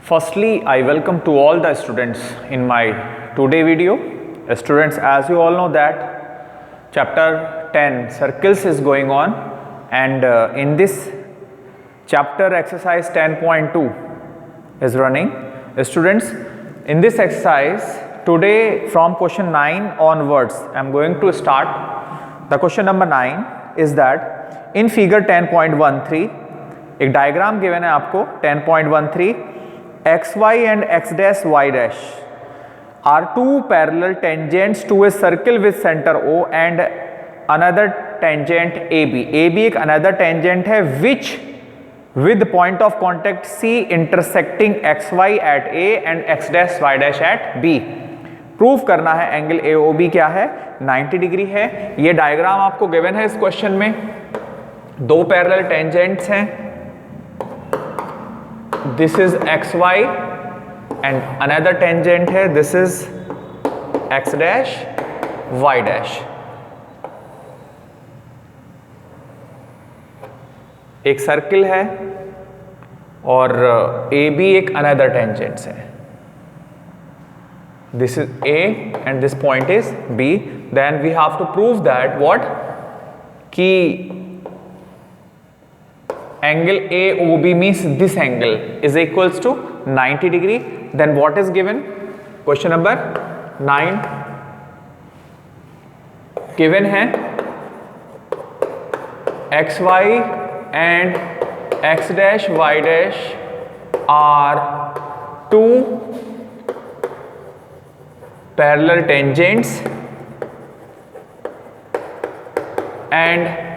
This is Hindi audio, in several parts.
Firstly, I welcome to all the students in my today video. Students, as you all know that chapter 10 circles is going on, and in this chapter exercise 10.2 is running. Students, in this exercise today from question 9 onwards I am going to start. The question number 9 is that in figure 10.13 एक डायग्राम गिवन है आपको 10.13 xy and x dash y dash are two parallel tangents to a circle with center O and another tangent AB. AB एक another tangent है which with point of contact C intersecting xy at A and x dash y dash at B. Proof करना है एंगल AOB क्या है, 90 डिग्री है. ये डायग्राम आपको गिवन है इस क्वेश्चन में. दो पैरेलल टेंजेंट्स हैं. This is xy and another tangent है, this is x dash y dash. एक सर्किल है और AB एक अनदर टेंजेंट्स है. This is A and this point is B. Then we have to prove that what? कि angle AOB means this angle is equals to 90 degree. Then what is given? Question number 9 given है XY and X dash Y dash are two parallel tangents and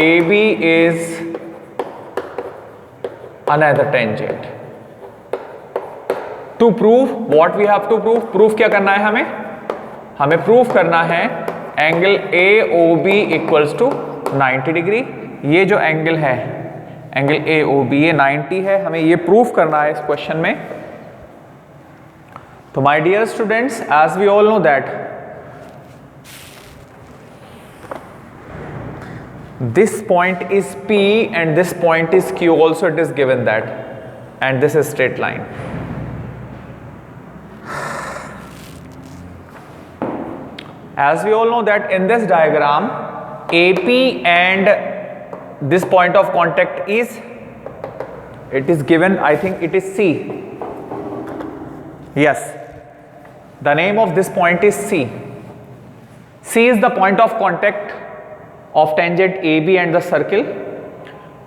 AB is another tangent. To prove what we have to prove? Proof क्या करना है हमें प्रूफ करना है angle AOB equals to 90 degree. ये जो एंगल है एंगल AOB ये 90 है. हमें ये प्रूफ करना है इस क्वेश्चन में. So my dear students, as we all know that this point is P and this point is Q, also it is given that, and this is straight line. As we all know that in this diagram AP and this point of contact is, it is given, I think it is C. Yes, the name of this point is C. C is the point of contact of tangent AB and the circle.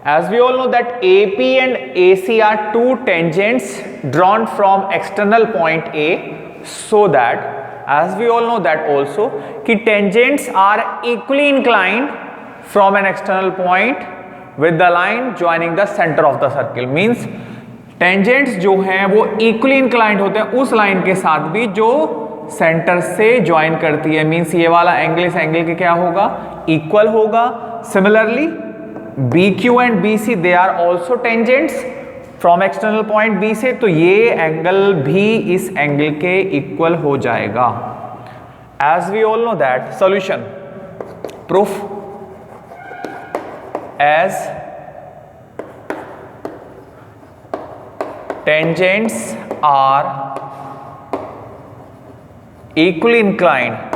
As we all know that AP and AC are two tangents drawn from external point A, so that as we all know that also कि tangents are equally inclined from an external point with the line joining the center of the circle. Means tangents जो हैं वो इक्वली इंक्लाइंड होते हैं उस लाइन के साथ भी जो सेंटर से ज्वाइन करती है. मींस ये वाला एंगल इस एंगल के क्या होगा, इक्वल होगा. Similarly BQ and BC they are also tangents from external point B से, तो ये एंगल भी इस एंगल के इक्वल हो जाएगा. As we all know that solution proof as tangents are equally inclined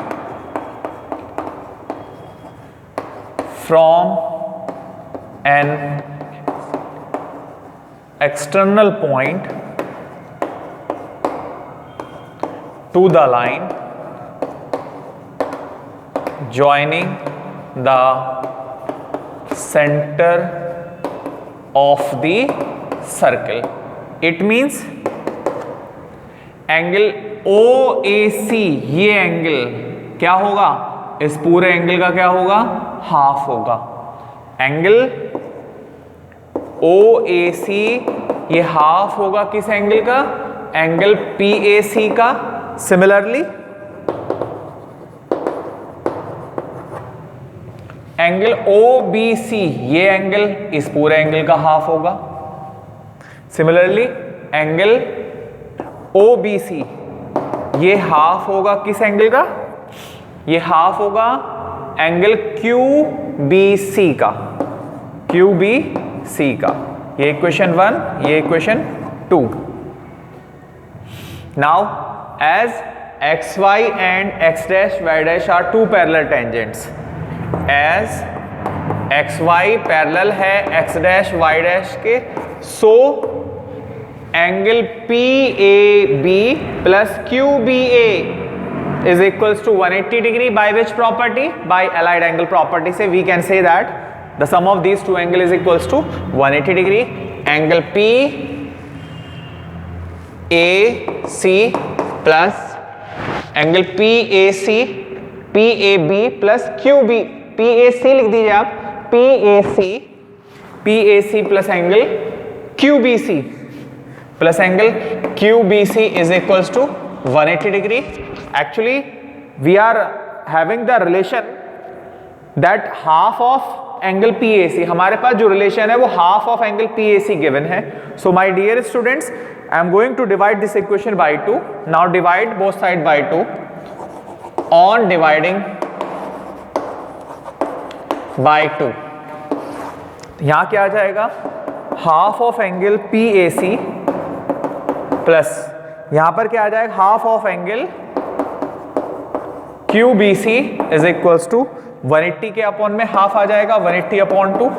from an external point to the line joining the center of the circle. It means angle OAC ये एंगल क्या होगा, इस पूरे एंगल का क्या होगा, हाफ होगा. एंगल OAC ये हाफ होगा किस एंगल का, एंगल PAC का. सिमिलरली एंगल OBC ये एंगल इस पूरे एंगल का हाफ होगा. सिमिलरली एंगल OBC ये हाफ होगा किस एंगल का, ये हाफ होगा एंगल QBC का, QBC का. ये इक्वेशन 1, ये equation 2. Now as xy and x dash y dash are two parallel tangents, as xy parallel है x dash y dash के, so angle PAB plus QBA is equals to 180 degree by which property? By allied angle property से we can say that the sum of these two angle is equals to 180 degree. Angle PAC plus angle PAB plus QB, PAC लिख दीजिए आप, PAC plus angle QBC plus angle QBC is equals to 180 degree. Actually we are having the relation that half of angle PAC, हमारे पास जो relation है वो half of angle PAC given है. So my dear students, I am going to divide this equation by 2. Now divide both sides by 2. On dividing by 2, यहाँ क्या आ जाएगा, half of angle PAC plus यहां पर क्या आ जाएगा, half of angle QBC is equals to 180 के अपॉन में हाफ आ जाएगा, 180 upon 2.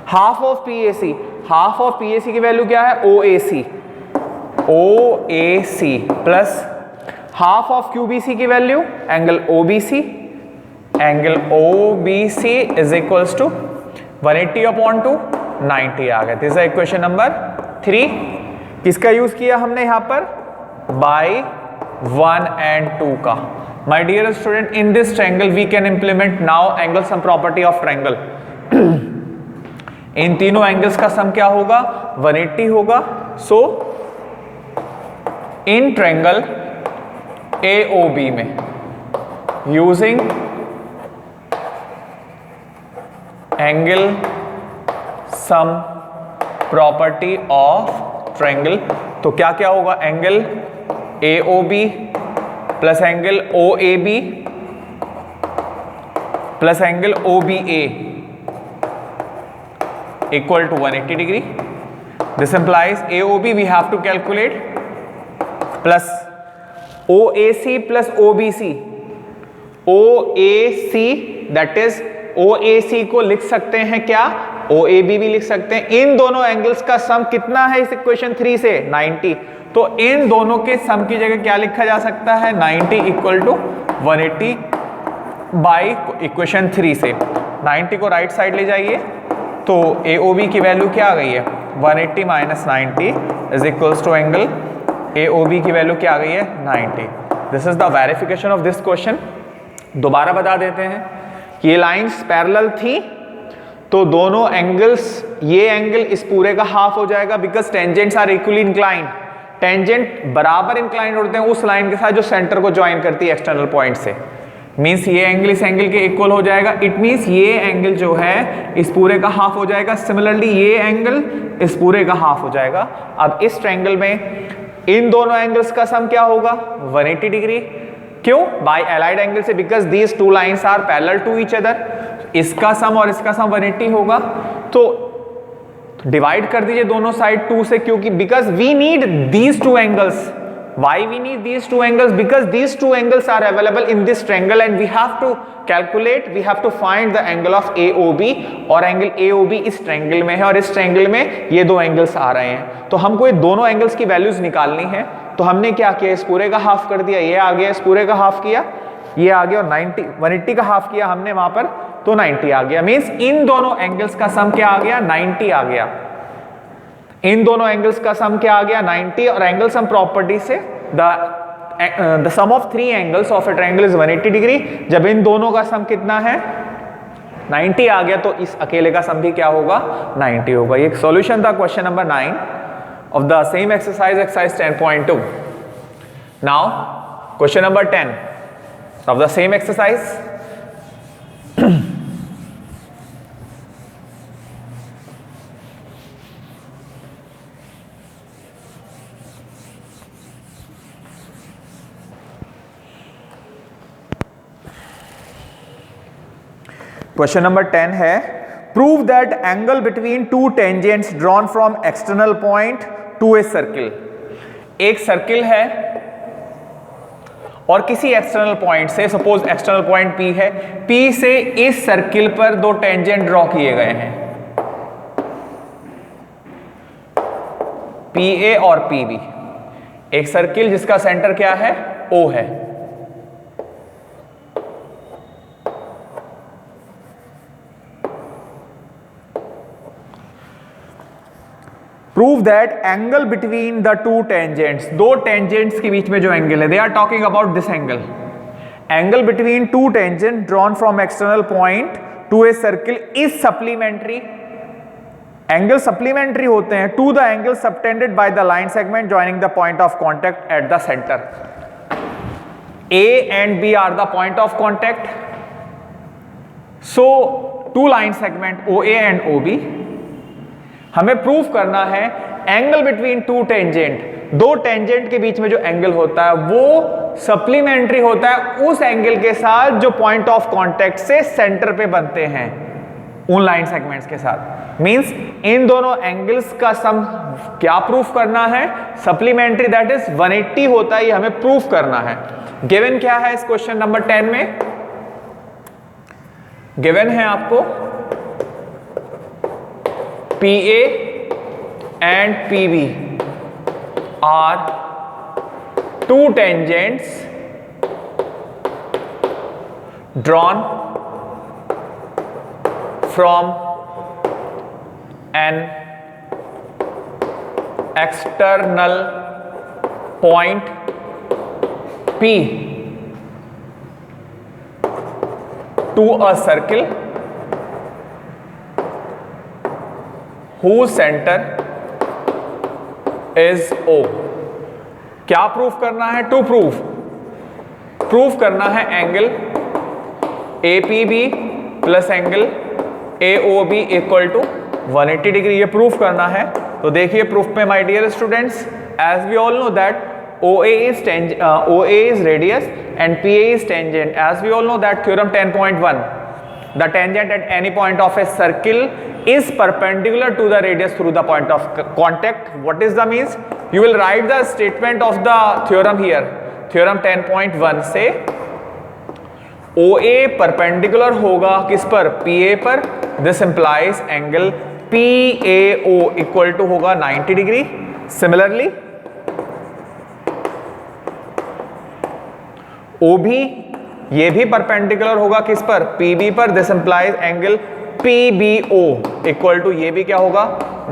Half of PAC, half of PAC की वैल्यू क्या है, OAC plus half of QBC की value angle OBC, angle OBC is equals to 180 upon 2, 90 आ गया. This is equation number 3. किसका यूज किया हमने यहां पर, बाय 1 and 2 का. My dear student, in this triangle we can implement now angle sum property of triangle. इन तीनों एंगल्स का सम क्या होगा, 180 होगा. सो इन ट्रायंगल AOB में using angle sum property of triangle, तो क्या क्या होगा, angle AOB plus angle OAB plus angle OBA equal to 180 degree. This implies AOB we have to calculate plus OAC plus OBC. OAC that is OAC को लिख सकते हैं क्या, OAB भी लिख सकते हैं. इन दोनों एंगल्स का सम कितना है इस इक्वेशन 3 से, 90. तो इन दोनों के सम की जगह क्या लिखा जा सकता है, 90 इक्वल टू 180 बाई इक्वेशन 3 से. 90 को राइट साइड ले जाइए तो AOB की वैल्यू क्या आ गई है, 180 minus 90 is equals to angle AOB की वैल्यू क्या आ गई है, 90. This is the verification of this question. दोबारा बता देते हैं कि ये लाइंस पैरेलल थी तो दोनों एंगल्स, ये एंगल इस पूरे का हाफ हो जाएगा because tangents are equally inclined. Tangent बराबर इंक्लाइंड होते हैं उस लाइन के साथ जो सेंटर को ज्वाइन करती है एक्सटर्नल पॉइंट से. मींस ये एंगल इस एंगल के इक्वल हो जाएगा. इट मींस ये एंगल जो है इस पूरे का हाफ हो जाएगा. सिमिलरली ये एंगल इस पूरे का हाफ हो जाएगा. अब इस ट्रायंगल में इन दोनों एंगल्स का सम क्या होगा, 180 डिग्री. क्यों, बाय एलाइड एंगल से, because these two lines are parallel to each other. इसका सम और इसका सम 180 होगा. तो डिवाइड कर दीजिए दोनों साइड 2 से, क्योंकि because we need these two angles. Why we need these two angles? Because these two angles are available in this triangle and we have to calculate, we have to find the angle of AOB. और एंगल AOB इस ट्रायंगल में है और इस ट्रायंगल में ये दो एंगल्स आ रहे हैं. तो हमको ये दोनों एंगल्स की वैल्यूज निकालनी है. तो हमने क्या किया, इस पूरे का हाफ कर दिया, ये आ गया, इस पूरे का हाफ किया, ये आ गया, और 180 का हाफ किया हमने वहां पर, तो 90 आ गया. मीन्स इन दोनों एंगल्स का सम क्या आ गया, 90 आ गया. इन दोनों एंगल्स का सम क्या आ गया, 90. और एंगल सम प्रॉपर्टी से the sum of three angles of a triangle is 180 degree. जब इन दोनों का सम कितना है, 90 आ गया, तो इस अकेले का सम भी क्या होगा, 90 होगा. ये सॉल्यूशन था question number 9 of the same exercise 10.2. Now question number 10 of the same exercise. Question number 10 है, prove that angle between two tangents drawn from external point to a circle, एक सर्किल है और किसी एक्सटर्नल पॉइंट से, सपोज एक्सटर्नल पॉइंट P है, P से इस सर्किल पर दो टेंजेंट ड्रॉ किए गए हैं, PA और PB, एक सर्किल जिसका सेंटर क्या है, O है। Prove that angle between the two tangents, दो टेंजेंट्स के बीच में जो एंगल है, they are talking about this angle, angle between two tangent drawn from external point to a circle is supplementary, angle supplementary होते हैं to the angle subtended by the line segment joining the point of contact at the centre. A and B are the point of contact. So two line segment OA and OB, हमें प्रूफ करना है एंगल बिटवीन टू टेंजेंट, दो टेंजेंट के बीच में जो एंगल होता है वो सप्लीमेंट्री होता है उस एंगल के साथ जो पॉइंट ऑफ कांटेक्ट से सेंटर पे बनते हैं उन लाइन सेगमेंट्स के साथ। मींस इन दोनों एंगल्स का सम क्या प्रूफ करना है, सप्लीमेंट्री, दैट इज 180 होता है, ये हमें प्रूफ करना है। गिवन क्या है इस क्वेश्चन नंबर 10 में, गिवन है आपको PA and PB are two tangents drawn from an external point P to a circle whose center is O। क्या प्रूफ करना है, टू प्रूफ करना है angle APB plus angle AOB equal to 180 degree, ये प्रूफ करना है। तो देखिए प्रूफ में my dear students, as we all know that OA is radius and PA is tangent. As we all know that theorem 10.1, the tangent at any point of a circle is perpendicular to the radius through the point of contact. What is the means? You will write the statement of the theorem here. Theorem 10.1 से OA perpendicular होगा किस पर, PA पर। This implies angle PAO equal to होगा 90 डिग्री। Similarly OB ये भी परपेंडिकुलर होगा किस पर, PB पर। This implies angle PBO equal to ये भी क्या होगा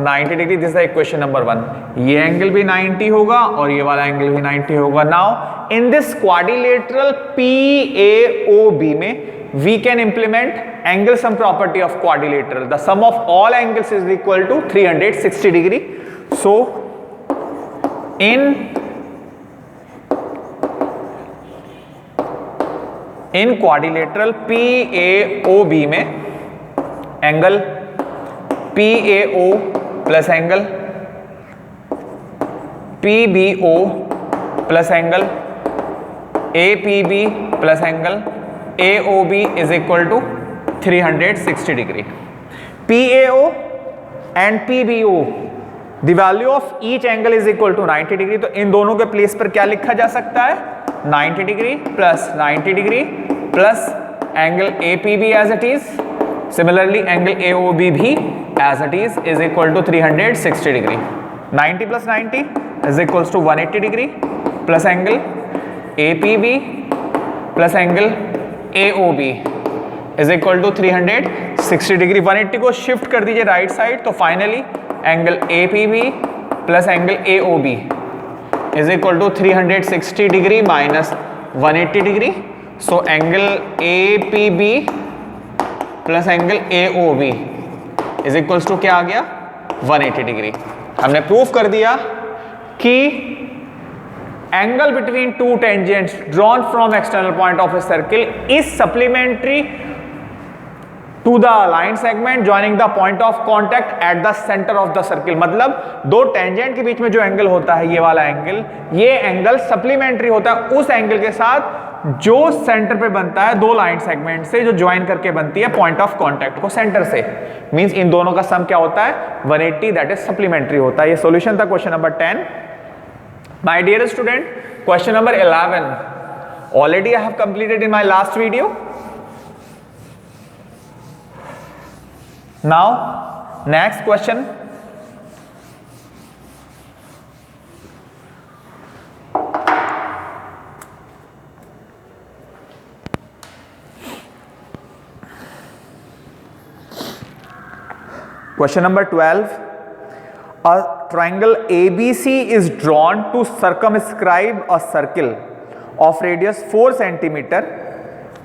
90 degree. This is equation number 1। ये एंगल भी 90 होगा और ये वाला एंगल भी 90 होगा। Now in this quadrilateral PAOB में we can implement angle sum property of quadrilateral, the sum of all angles is equal to 360 degree. So in quadrilateral PAOB में angle PAO plus angle PBO plus angle APB plus angle AOB is equal to 360 degree. PAO and PBO the value of each angle is equal to 90 degree. तो इन दोनों के प्लेस पर क्या लिखा जा सकता है, 90 degree plus 90 degree plus angle APB as it is, similarly angle AOB भी as it is equal to 360 degree. 90 plus 90 is equals to 180 degree plus angle APB plus angle AOB is equal to 360 degree. 180 को शिफ्ट कर दीजिए राइट साइड, तो finally angle APB plus angle AOB is equal to 360 degree minus 180 degree. So angle APB plus angle AOB is equals to क्या आ गया 180 डिग्री। हमने प्रूफ कर दिया कि angle between two tangents drawn from external point of a circle is supplementary to the line segment joining the point of contact at the centre of the circle. मतलब दो टेंजेंट के बीच में जो एंगल होता है ये वाला एंगल, ये एंगल सप्लीमेंट्री होता है उस एंगल के साथ जो सेंटर पे बनता है दो लाइन सेगमेंट से, जो ज्वाइन करके बनती है पॉइंट ऑफ कांटेक्ट को सेंटर से, मींस इन दोनों का सम क्या होता है 180, दैट इज सप्लीमेंट्री होता है। ये सॉल्यूशन था question number 10। My dear student, question number 11 already I have completed in my last video. Now next question, question number 12, a triangle ABC is drawn to circumscribe a circle of radius 4 centimeter।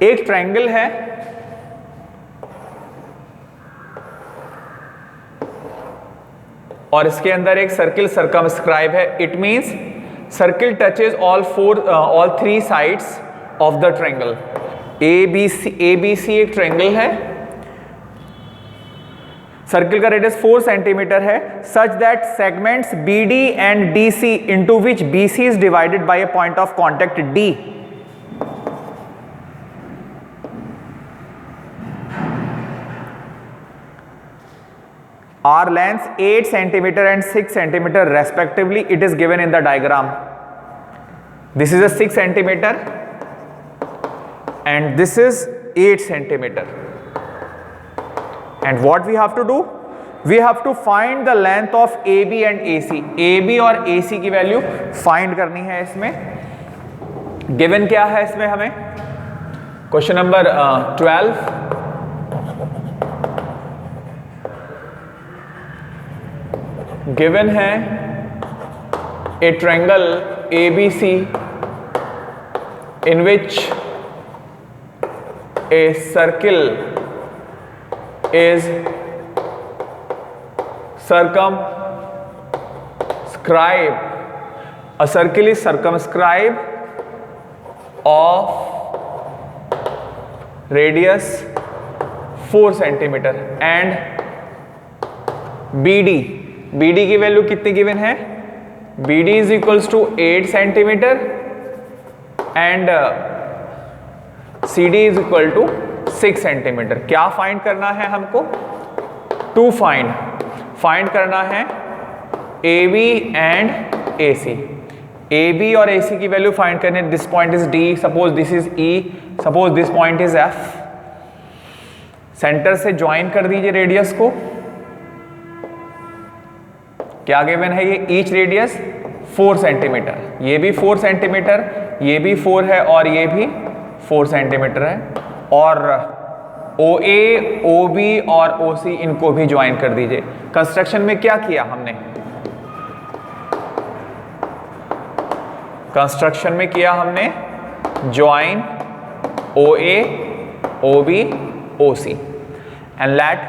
एक ट्रायंगल है और इसके अंदर एक सर्किल सर्कमस्क्राइब है। It means circle touches all 3 sides of the triangle. ABC एक ट्रायंगल है, सर्किल का रेडियस 4 सेंटीमीटर है, such that segments BD and DC into which BC is divided by a point of contact D are lengths 8 centimetre and 6 centimetre respectively. It is given in the diagram. This is a 6 centimetre and this is 8 centimeter, and what we have to do, we have to find the length of AB and AC। AB और AC की वैल्यू फाइंड करनी है। इसमें गिवन क्या है, इसमें हमें क्वेश्चन नंबर 12 गिवन है a triangle ABC in which a circle is circumscribed, a circle is circumscribed of radius 4 centimeter and BD की वैल्यू कितनी गिवन है, BD is equals to 8 centimeter and CD is equal to 6 centimetre. क्या फाइंड करना है हमको, टू फाइंड करना है AB एंड AC। AB और AC की वैल्यू फाइंड करनी है। This point is D, suppose this is E, suppose this point is F। Centre से ज्वाइन कर दीजिए रेडियस को। क्या गिवन है, ये ईच रेडियस 4 सेंटीमीटर, ये भी 4 सेंटीमीटर, ये भी 4 है और ये भी 4 सेंटीमीटर है, और OA, OB और OC इनको भी ज्वाइन कर दीजिए। कंस्ट्रक्शन में क्या किया हमने, कंस्ट्रक्शन में किया हमने join OA, OB, OC and let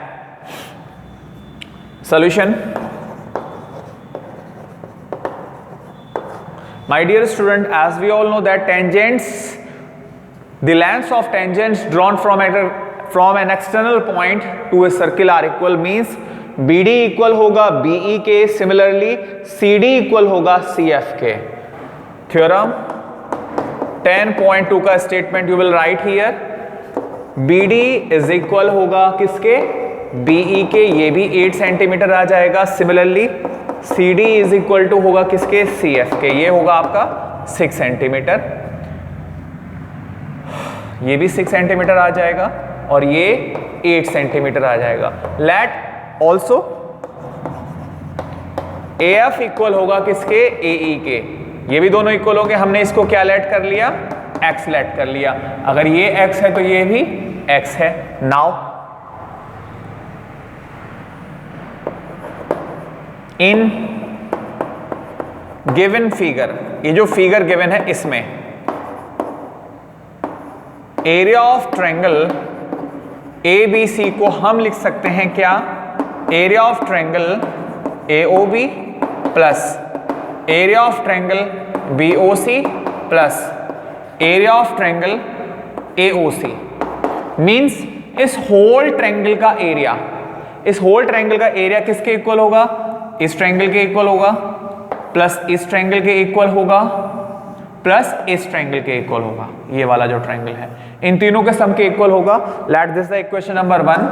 solution. My dear student, as we all know that tangents, the lengths of tangents drawn from an external point to a circle are equal, means BD equal होगा BE के, similarly CD equal होगा CF के। Theorem 10.2 का statement you will write here, BD is equal होगा किसके, BE के, ये भी 8 सेंटीमीटर आ जाएगा। Similarly CD is equal to होगा किसके, CF के, ये होगा आपका 6 सेंटीमीटर, ये भी 6 सेंटीमीटर आ जाएगा और ये 8 सेंटीमीटर आ जाएगा। लेट ऑल्सो AF इक्वल होगा किसके, AE के, ये भी दोनों इक्वल हो गए। हमने इसको क्या लेट कर लिया, X लेट कर लिया। अगर ये X है तो ये भी X है। नाउ इन गिवन फिगर, ये जो फिगर गिवन है इसमें एरिया ऑफ ट्रायंगल ABC को हम लिख सकते हैं क्या, area of triangle AOB plus area of triangle BOC plus area of triangle AOC। Means इस होल ट्रायंगल का एरिया, इस होल ट्रायंगल का एरिया किसके इक्वल होगा, इस ट्रायंगल के इक्वल होगा प्लस इस ट्रायंगल के इक्वल होगा प्लस इस ट्रायंगल के इक्वल होगा, ये वाला जो ट्रायंगल है इन तीनों के सम के इक्वल होगा. Let this the equation number 1.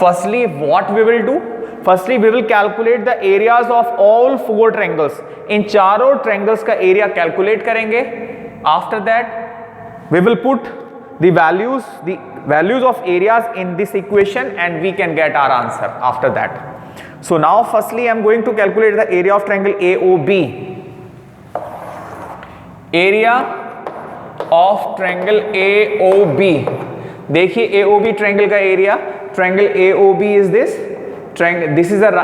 Firstly what we will do, firstly we will calculate the areas of all 4 triangles. इन चारों ट्रायंगल्स का एरिया कैलकुलेट करेंगे. After that we will put the values of areas in this equation and we can get our answer after that. So now firstly I am going to calculate the area of triangle AOB. Area of triangle AOB. देखिए AOB triangle का area, triangle AOB is this triangle, this is a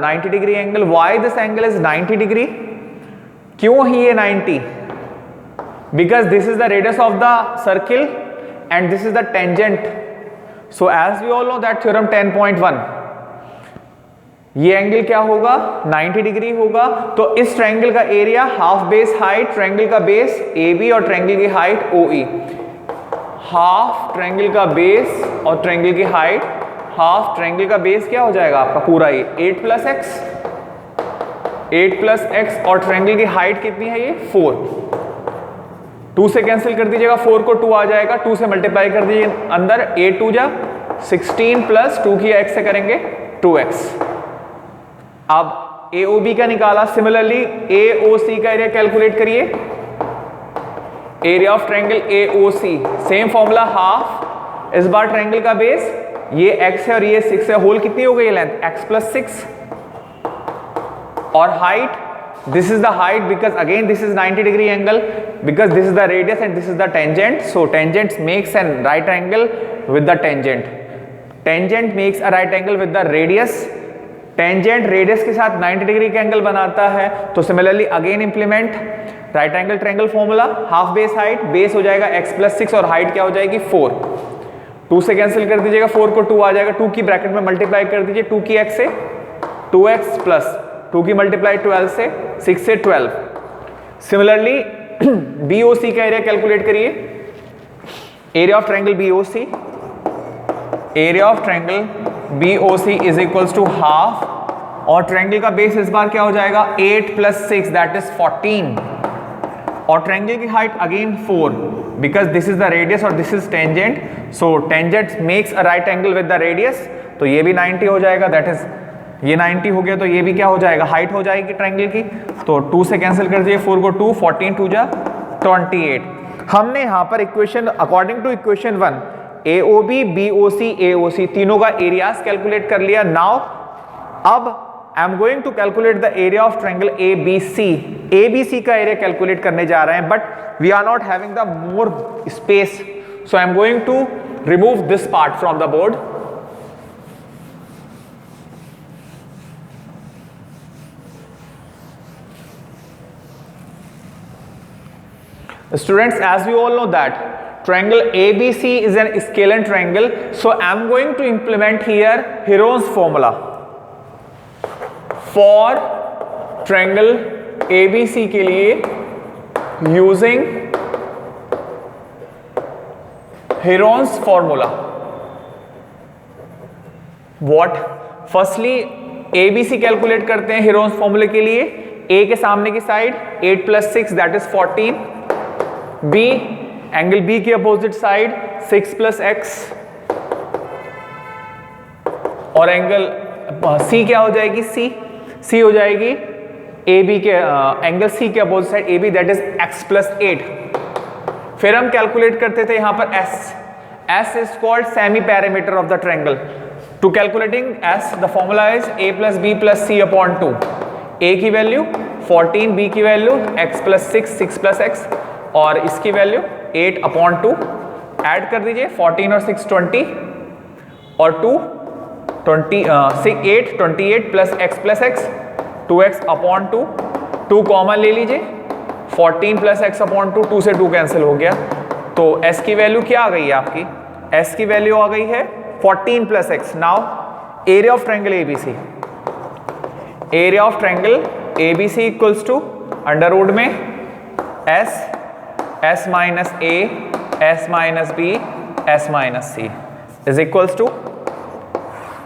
90 degree angle. Why this angle is 90 degree? क्यों ही ये 90? Because this is the radius of the circle and this is the tangent. So as we all know that theorem 10.1, ये एंगल क्या होगा 90 डिग्री होगा. तो इस ट्रायंगल का area half base height, triangle का बेस AB और ट्रायंगल की हाइट OE. हाफ ट्रायंगल का बेस और ट्रायंगल की हाइट, हाफ ट्रायंगल का बेस क्या हो जाएगा आपका पूरा ये 8 प्लस x और ट्रायंगल की हाइट कितनी है ये 4. 2 से कैंसिल कर दीजिएगा, 4 को 2 आ जाएगा, 2 से मल्टीप्लाई कर दीजिए अंदर, 8 2 जा 16 प्लस 2 की x से करेंगे 2x. अब AOB का निकाला. सिमिलरली AOC का एरिया कैलकुलेट करिए. Area of triangle AOC same formula, half इस बार ट्रायंगल का बेस ये x है और ये 6 है, होल कितनी हो गई लेंथ x प्लस 6 और height this is the height because again this is 90 degree angle because this is the radius and this is the tangent. So tangent makes a right angle with the tangent. Tangent makes a right angle with the radius. Tangent radius के साथ 90 degree का एंगल बनाता है. तो similarly again implement right angle triangle formula. Half base height, base हो जाएगा x प्लस 6 और हाइट क्या हो जाएगी 4. 2 से कैंसिल कर दीजिएगा, 4 को 2 आ जाएगा, 2 की ब्रैकेट में मल्टीप्लाई कर दीजिए 2 की x से 2x प्लस 2 की मल्टीप्लाई 12 से 6 से 12. सिमिलरली BOC का एरिया कैलकुलेट करिए. Area of triangle BOC, area of triangle BOC is equals to half और ट्रायंगल का बेस इस बार क्या हो जाएगा 8 प्लस 6 दैट इज 14 और ट्रायंगल की height again 4 because this is the radius और this is tangent. So tangent makes a right angle with the radius. तो ये भी 90 हो जाएगा, दैट इज ये 90 हो गया. तो ये भी क्या हो जाएगा हाइट हो जाएगी ट्रायंगल की. तो 2 से कैंसिल कर दीजिए, 4 को 2, 14 2 जा 28. हमने यहाँ पर equation according to equation 1 AOB BOC AOC तीनों का एरियाज कैलकुलेट कर लिया. नाउ अब I am going to calculate the area of triangle ABC. ABC का एरिया कैलकुलेट करने जा रहे हैं but we are not having the more space. So I am going to remove this part from the board. Students, as we all know that triangle ABC is an scalene triangle, so I am going to implement here Heron's formula for triangle ABC के लिए using Heron's formula. What? Firstly ABC calculate करते हैं Heron's formula के लिए. A के सामने की side 8 plus 6 that is 14. B angle B की अपोजिट साइड 6 प्लस x और एंगल C क्या हो जाएगी C हो जाएगी AB के एंगल C के opposite side AB that is x plus 8. फिर हम कैलकुलेट करते थे यहां पर S is called semi parameter of the triangle. To calculating S the formula is A plus B plus C upon 2. A की वैल्यू 14, B की value x plus 6 plus x और इसकी वैल्यू 8 अपॉन 2. ऐड कर दीजिए 14 और 6 20 और 2 8 28 plus x plus x 2x upon 2 common ले लीजिए 14 प्लस x अपॉन 2 से 2 कैंसिल हो गया. तो s की वैल्यू क्या आ गई है आपकी, s की वैल्यू आ गई है 14 plus x. Now area of triangle ABC, area of triangle ABC equals to under root में S minus A S minus B S minus C is equals to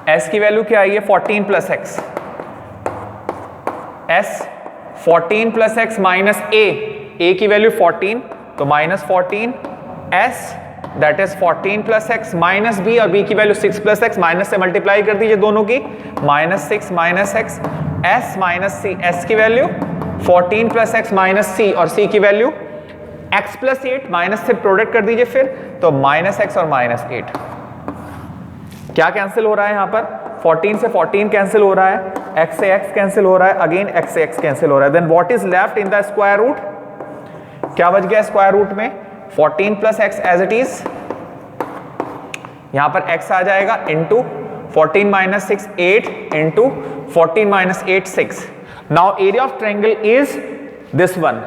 S की वैल्यू क्या आई है 14 plus x. S 14 plus x minus A a की वैल्यू 14 तो minus 14, s that is 14 plus x minus B, और b की वैल्यू 6 प्लस एक्स, माइनस से मल्टीप्लाई कर दीजिए दोनों की, minus 6 minus x, s minus c, s की value 14 plus x minus c, और c की वैल्यू x प्लस 8, माइनस से प्रोडक्ट कर दीजिए फिर, तो माइनस एक्स और माइनस 8। क्या कैंसिल हो रहा है यहाँ पर? 14 से 14 कैंसिल हो रहा है, x से x कैंसिल हो रहा है, अगेन x से x कैंसिल हो रहा है, then what is left in the square root? क्या बच गया स्क्वायर रूट में? 14 plus x as it is, यहां पर x आ जाएगा into 14 minus 6 8 into 14 minus 8 6। Now area of triangle is this one.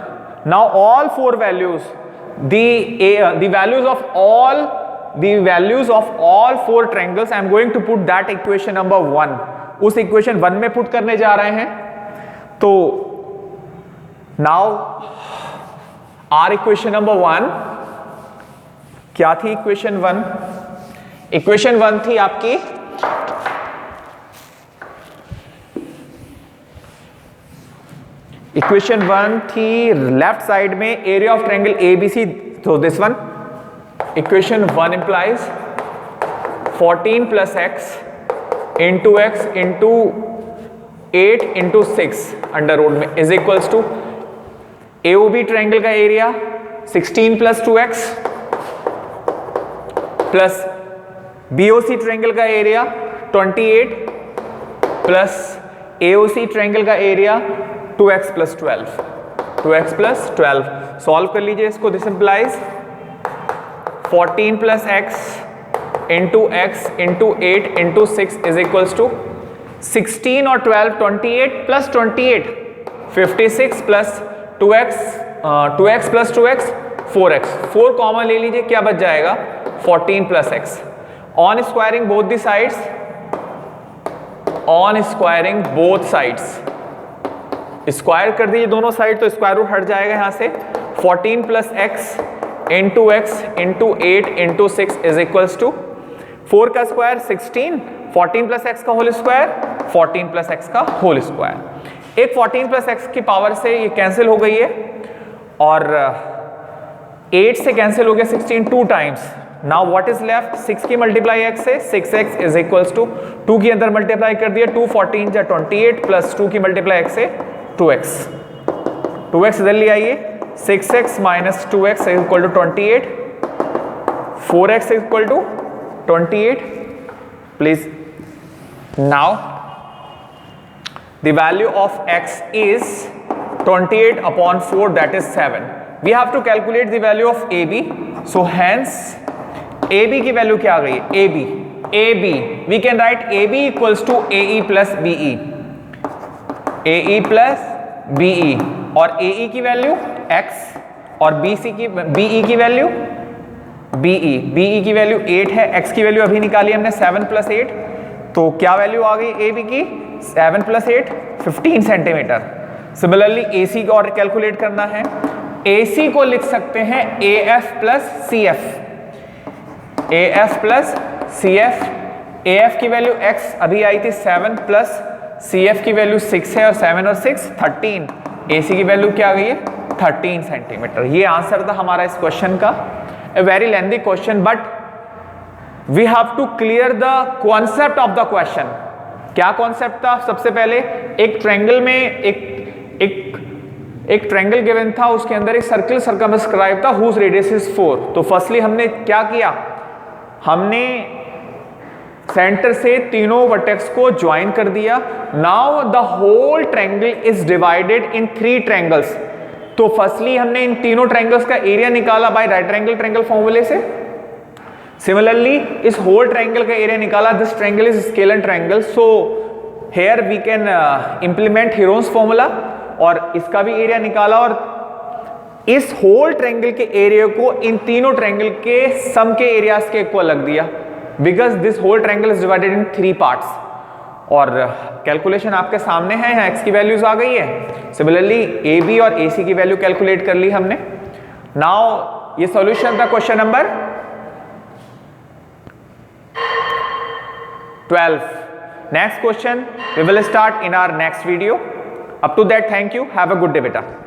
Now all four values, the values of all four triangles I am going to put that equation number 1, उस इक्वेशन 1 में पुट करने जा रहे हैं। तो नाउ आर इक्वेशन नंबर 1 क्या थी? इक्वेशन 1, इक्वेशन 1 थी आपकी इक्वेशन 1 थी लेफ्ट साइड में एरिया ऑफ ट्रायंगल एबीसी, तो this one equation 1 implies 14 plus x into x into 8 into 6 under root में is equals to AOB triangle का area 16 plus 2x plus BOC triangle का एरिया 28 प्लस एओसी ट्रायंगल का area 2x plus 12, 2x plus 12। Solve कर लीजिए इसको। This implies 14 plus x into x into 8 into 6 is equals to 16 और 12 28 plus 28 56 plus 2x plus 2x 4x, 4 common ले लीजिए, क्या बच जाएगा? 14 plus x. On squaring both the sides, on squaring both sides, square कर दीजिए दोनों साइड तो स्क्वायर रूट हट जाएगा यहां से। 14 plus x into x into 8 into 6 is equals to 4 का स्क्वायर 16, 14 प्लस एक्स का होल स्क्वायर 14 प्लस एक्स का होल स्क्वायर। एक 14 प्लस एक्स की पावर से ये कैंसिल हो गई है और 8 से कैंसिल हो गया 16 2 times. Now what is left? 6 की मल्टीप्लाई एक्स से 6x इज इक्वल्स टू 2 की अंदर मल्टीप्लाई कर दिया 2 14 जा 28 प्लस 2 की मल्टीप्लाई एक्स से 2x, 2x इधर ले आइए, 6x minus 2x is equal to 28, 4x is equal to 28 please. Now the value of x is 28 upon 4 that is 7। We have to calculate the value of AB, so hence AB की वैल्यू क्या आ गई? AB we can write AB equals to AE plus BE, AE plus BE, और AE की वैल्यू x और BE की वैल्यू BE की वैल्यू 8 है, x की वैल्यू अभी निकाली हमने 7 प्लस 8, तो क्या वैल्यू आ गई AB की? 7 प्लस 8 15 सेंटीमीटर। सिमिलरली AC को और कैलकुलेट करना है, AC को लिख सकते हैं AF plus CF, AF plus CF, AF की वैल्यू x अभी आई थी 7 प्लस CF की वैल्यू 6 है और 7 और 6 13, AC की वैल्यू क्या आ गई है? 13 सेंटीमीटर। ये आंसर था हमारा इस क्वेश्चन का। A very lengthy question but we have to clear the concept of the question. क्या कॉन्सेप्ट था? सबसे पहले एक ट्रायंगल में एक ट्रायंगल गिवन था, उसके अंदर एक सर्कल सर्कमस्क्राइब था हुज रेडियस इज 4। तो फर्स्टली हमने क्या किया? हमने सेंटर से तीनों वर्टेक्स को ज्वाइन कर दिया। Now the whole triangle is divided in 3 triangles. तो फर्स्टली हमने इन तीनों ट्रायंगल्स का एरिया निकाला बाय राइट एंगल ट्रायंगल फॉर्मूले से। सिमिलरली इस होल ट्रायंगल का एरिया निकाला। This triangle is scalar triangle, so here we can implement Heron's formula और इसका भी एरिया निकाला और इस होल ट्रायंगल के एरिया को इन तीनों ट्रायंगल के सम के एरियाज के इक्वल लग दिया, because this whole triangle is divided in 3 parts. और कैलकुलेशन आपके सामने है, यहाँ x की वैल्यूज आ गई है। सिमिलरली AB और AC की वैल्यू कैलकुलेट कर ली हमने। नाउ ये सॉल्यूशन था question number 12। Next question we will start in our next video. Up to that, thank you. Have a good day, beta.